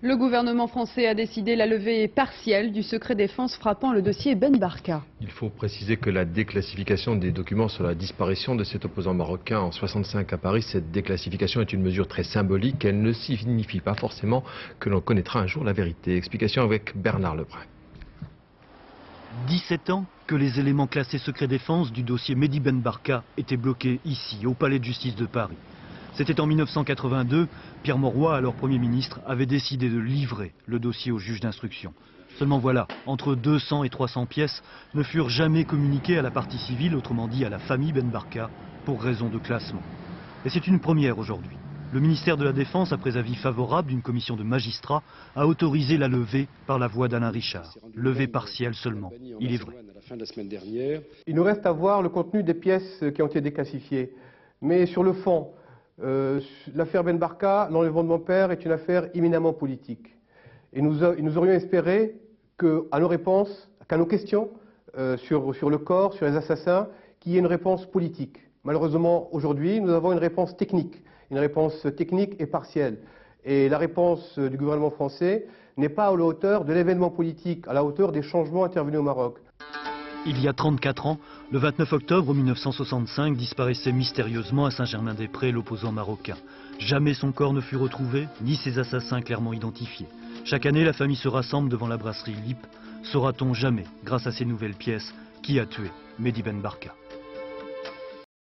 Le gouvernement français a décidé la levée partielle du secret défense frappant le dossier Ben Barka. Il faut préciser que la déclassification des documents sur la disparition de cet opposant marocain en 65 à Paris, cette déclassification est une mesure très symbolique. Elle ne signifie pas forcément que l'on connaîtra un jour la vérité. Explication avec Bernard Lebrun. 17 ans que les éléments classés secret défense du dossier Mehdi Ben Barka étaient bloqués ici, au Palais de Justice de Paris. C'était en 1982, Pierre Mauroy, alors Premier ministre, avait décidé de livrer le dossier au juge d'instruction. Seulement voilà, entre 200 et 300 pièces ne furent jamais communiquées à la partie civile, autrement dit à la famille Ben Barka, pour raison de classement. Et c'est une première aujourd'hui. Le ministère de la Défense, après avis favorable d'une commission de magistrats, a autorisé la levée par la voix d'Alain Richard. Levée partielle seulement, il est vrai. Il nous reste à voir le contenu des pièces qui ont été déclassifiées. Mais sur le fond, l'affaire Ben Barka, l'enlèvement de mon père, est une affaire éminemment politique. Et nous aurions espéré qu'à nos réponses, qu'à nos questions sur le corps, sur les assassins, qu'il y ait une réponse politique. Malheureusement, aujourd'hui, nous avons une réponse technique et partielle. Et la réponse du gouvernement français n'est pas à la hauteur de l'événement politique, à la hauteur des changements intervenus au Maroc. Il y a 34 ans, le 29 octobre 1965, disparaissait mystérieusement à Saint-Germain-des-Prés l'opposant marocain. Jamais son corps ne fut retrouvé, ni ses assassins clairement identifiés. Chaque année, la famille se rassemble devant la brasserie Lippe. Saura-t-on jamais, grâce à ces nouvelles pièces, qui a tué Mehdi Ben Barka?